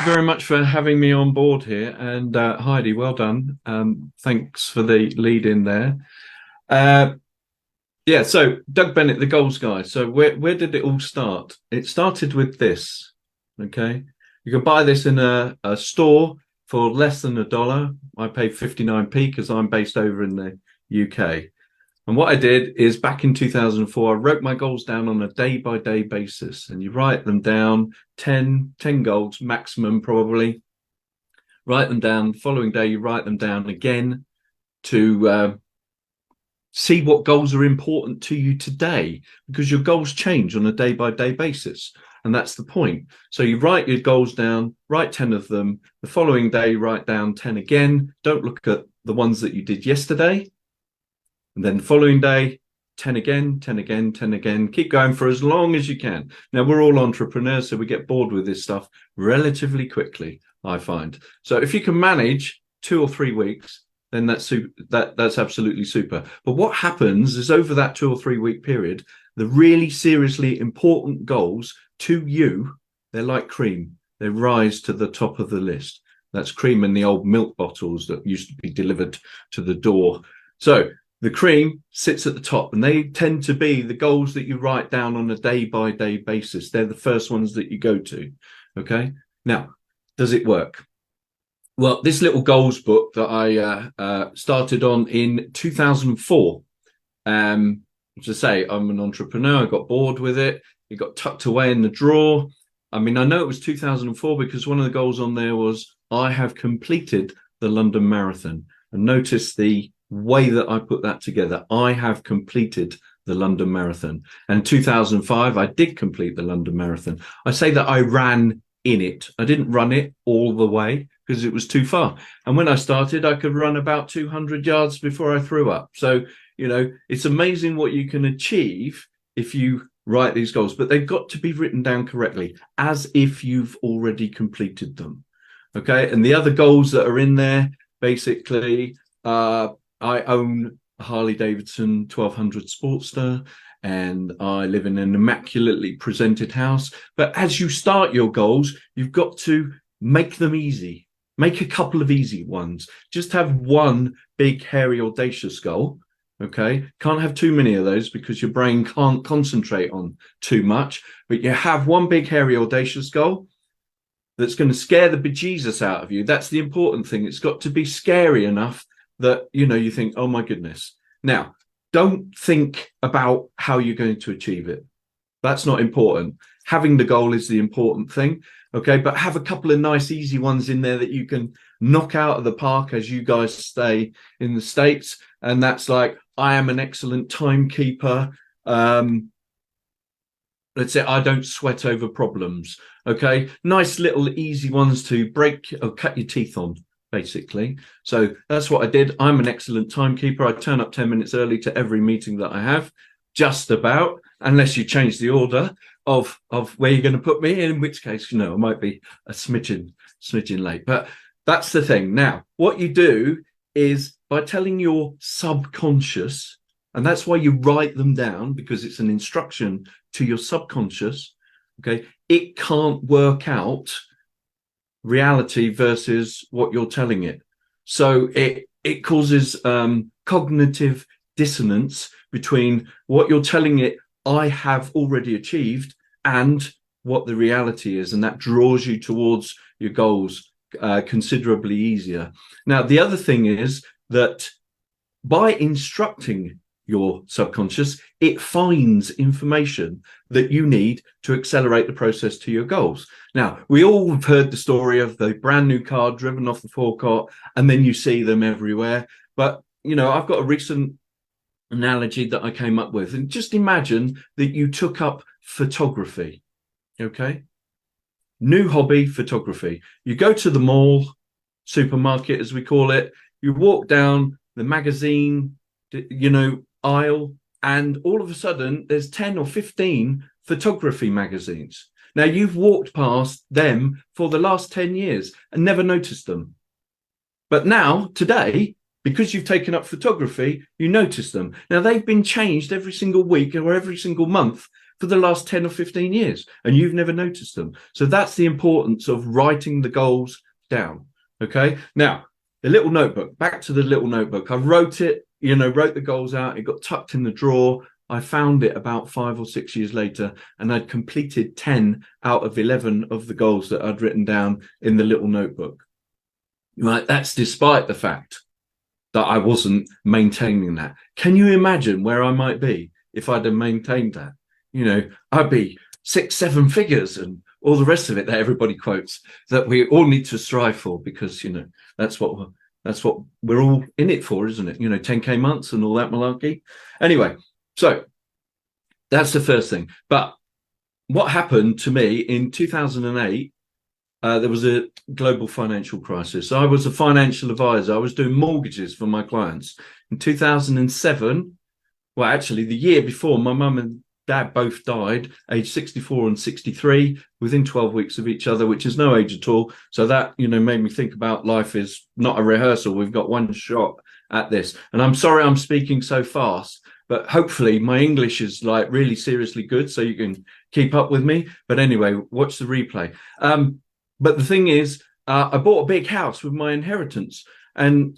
you very much for having me on board here. And Heidi, well done. Thanks for the lead in there. Yeah, so Doug Bennett, the goals guy. So where did it all start? It started with this. Okay. You can buy this in a store for less than $1. I paid 59p because I'm based over in the UK. And what I did is back in 2004, I wrote my goals down on a day-by-day basis. And you write them down, 10 goals maximum probably. Write them down. The following day, you write them down again to see what goals are important to you today, because your goals change on a day-by-day basis. And that's the point. So you write your goals down, write 10 of them. The following day, write down 10 again. Don't look at the ones that you did yesterday. And then the following day, 10 again, 10 again, 10 again. Keep going for as long as you can. Now, we're all entrepreneurs, so we get bored with this stuff relatively quickly, I find. So if you can manage 2 or 3 weeks, then that's absolutely super. But what happens is over that 2 or 3 week period, the really seriously important goals to you, they're like cream. They rise to the top of the list. That's cream in the old milk bottles that used to be delivered to the door. So the cream sits at the top, and they tend to be the goals that you write down on a day-by-day basis. They're the first ones that you go to, okay? Now, does it work? Well, this little goals book that I started on in 2004, to say, I'm an entrepreneur, I got bored with it. It got tucked away in the drawer. I mean, I know it was 2004 because one of the goals on there was, I have completed the London Marathon. And notice the way that I put that together. I have completed the London Marathon. And in 2005, I did complete the London Marathon. I say that I ran in it. I didn't run it all the way because it was too far. And when I started, I could run about 200 yards before I threw up. So, you know, it's amazing what you can achieve if you write these goals, but they've got to be written down correctly as if you've already completed them. Okay. And the other goals that are in there, basically, I own a Harley Davidson 1200 Sportster, and I live in an immaculately presented house. But as you start your goals, you've got to make them easy. Make a couple of easy ones. Just have one big, hairy, audacious goal. Okay. Can't have too many of those because your brain can't concentrate on too much. But you have one big, hairy, audacious goal that's going to scare the bejesus out of you. That's the important thing. It's got to be scary enough that, you know, you think, oh my goodness. Now, don't think about how you're going to achieve it. That's not important. Having the goal is the important thing. Okay. But have a couple of nice, easy ones in there that you can knock out of the park as you guys stay in the States. And that's like, I am an excellent timekeeper. Let's say I don't sweat over problems. Okay. Nice little easy ones to break or cut your teeth on, basically. So that's what I did. I'm an excellent timekeeper. I turn up 10 minutes early to every meeting that I have, just about, unless you change the order of where you're going to put me, in which case, you know, I might be a smidgen late. But that's the thing. Now, what you do is by telling your subconscious, and that's why you write them down, because it's an instruction to your subconscious, okay, it can't work out reality versus what you're telling it. So it causes cognitive dissonance between what you're telling it I have already achieved and what the reality is, and that draws you towards your goals considerably easier. Now, the other thing is that by instructing your subconscious, it finds information that you need to accelerate the process to your goals. Now, we all have heard the story of the brand new car driven off the forecourt, and then you see them everywhere. But, you know, I've got a recent analogy that I came up with. And just imagine that you took up photography, okay? New hobby, photography. You go to the mall, supermarket, as we call it. You walk down the magazine, you know, aisle, and all of a sudden there's 10 or 15 photography magazines. Now, you've walked past them for the last 10 years and never noticed them. But now, today, because you've taken up photography, you notice them. Now, they've been changed every single week or every single month for the last 10 or 15 years, and you've never noticed them. So that's the importance of writing the goals down. Okay. Now, the little notebook, back to the little notebook. I wrote it, wrote the goals out. It got tucked in the drawer. I found it about 5 or 6 years later, and I'd completed 10 out of 11 of the goals that I'd written down in the little notebook. Right. That's despite the fact that I wasn't maintaining that. Can you imagine where I might be if I'd have maintained that? I'd be 6, 7 figures and all the rest of it that everybody quotes that we all need to strive for, because, that's what we're all in it for, isn't it? 10K months and all that malarkey. Anyway, so that's the first thing. But what happened to me in 2008, there was a global financial crisis. I was a financial advisor. I was doing mortgages for my clients. In 2007, well, actually, the year before, my mum and dad both died, age 64 and 63, within 12 weeks of each other, which is no age at all. So that, made me think about life is not a rehearsal. We've got one shot at this. And I'm sorry I'm speaking so fast, but hopefully my English is like really seriously good, so you can keep up with me. But anyway, watch the replay. But the thing is, I bought a big house with my inheritance, and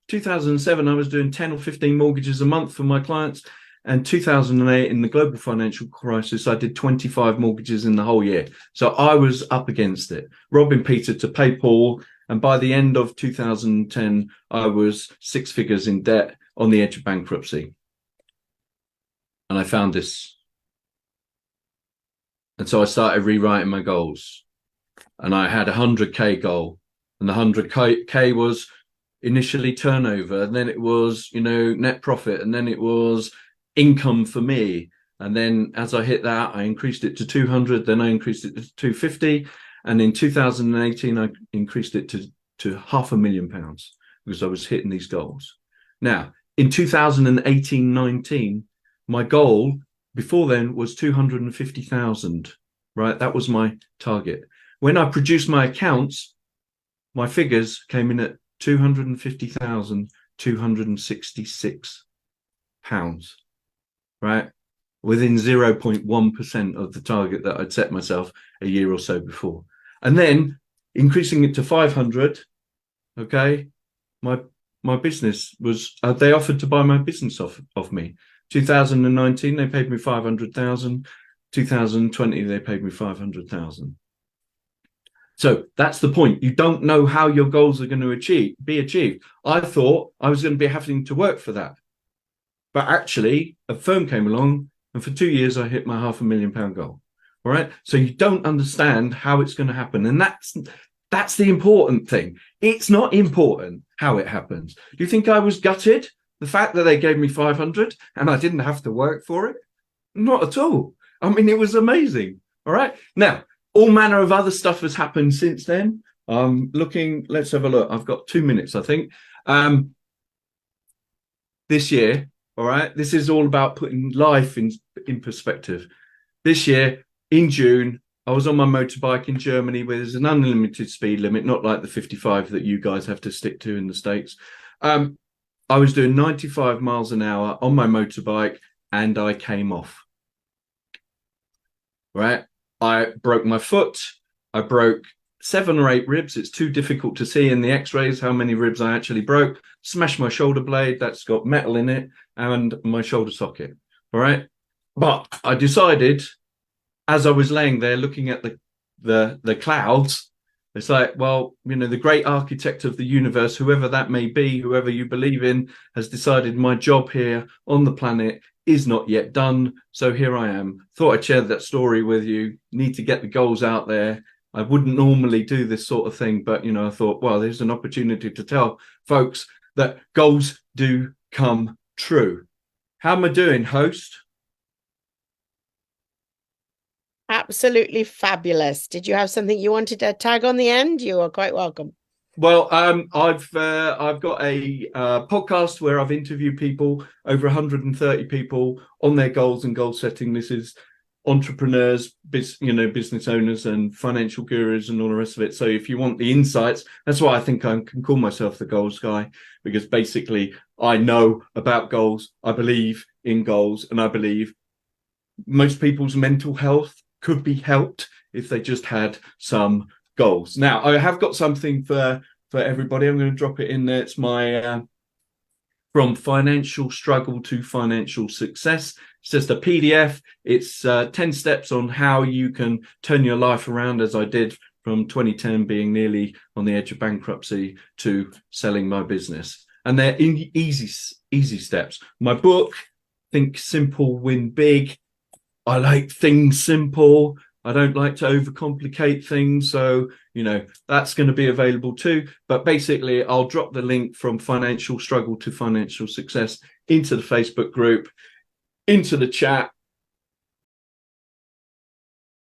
2007, I was doing 10 or 15 mortgages a month for my clients. And 2008, in the global financial crisis, I did 25 mortgages in the whole year. So I was up against it, robbing Peter to pay Paul. And by the end of 2010, I was 6 figures in debt, on the edge of bankruptcy. And I found this. And so I started rewriting my goals. And I had a 100K goal. And the 100K was initially turnover. And then it was, net profit. And then it was income for me. And then as I hit that, I increased it to 200. Then I increased it to 250. And in 2018, I increased it to £500,000 because I was hitting these goals. Now, in 2018-19, my goal before then was 250,000, right? That was my target. When I produced my accounts, my figures came in at £250,266, right? Within 0.1% of the target that I'd set myself a year or so before. And then increasing it to 500, okay, my business was, they offered to buy my business off me. 2019, they paid me 500,000. 2020, they paid me 500,000. So that's the point. You don't know how your goals are going to be achieved. I thought I was going to be having to work for that. But actually, a firm came along, and for 2 years, I hit my £500,000 goal. All right. So you don't understand how it's going to happen. And that's the important thing. It's not important how it happens. Do you think I was gutted? The fact that they gave me 500 and I didn't have to work for it? Not at all. I mean, it was amazing. All right. Now, all manner of other stuff has happened since then. Let's have a look. I've got 2 minutes, I think. This year, all right, this is all about putting life in perspective. This year, in June, I was on my motorbike in Germany where there's an unlimited speed limit, not like the 55 that you guys have to stick to in the States. I was doing 95 miles an hour on my motorbike and I came off. Right? I broke my foot. I broke 7 or 8 ribs. It's too difficult to see in the x-rays how many ribs I actually broke. Smashed my shoulder blade. That's got metal in it, and my shoulder socket. All right. But I decided, as I was laying there looking at the clouds, it's like, well, the great architect of the universe, whoever that may be, whoever you believe in, has decided my job here on the planet is not yet done. So here I am. Thought I'd share that story with you. Need to get the goals out there. I wouldn't normally do this sort of thing, but, I thought, well, there's an opportunity to tell folks that goals do come true. How am I doing, host? Absolutely fabulous. Did you have something you wanted to tag on the end? You are quite welcome. Well, I've got a podcast where I've interviewed people, over 130 people, on their goals and goal setting. This is entrepreneurs, business owners and financial gurus and all the rest of it. So if you want the insights, that's why I think I can call myself the goals guy, because basically I know about goals, I believe in goals, and I believe most people's mental health could be helped if they just had some goals. Now, I have got something for everybody. I'm going to drop it in there. It's my From Financial Struggle to Financial Success. It's just a PDF. It's 10 steps on how you can turn your life around, as I did from 2010 being nearly on the edge of bankruptcy to selling my business. And they're easy steps. My book, Think Simple, Win Big. I like things simple. I don't like to overcomplicate things. So, that's going to be available too. But basically, I'll drop the link from Financial Struggle to Financial Success into the Facebook group, into the chat.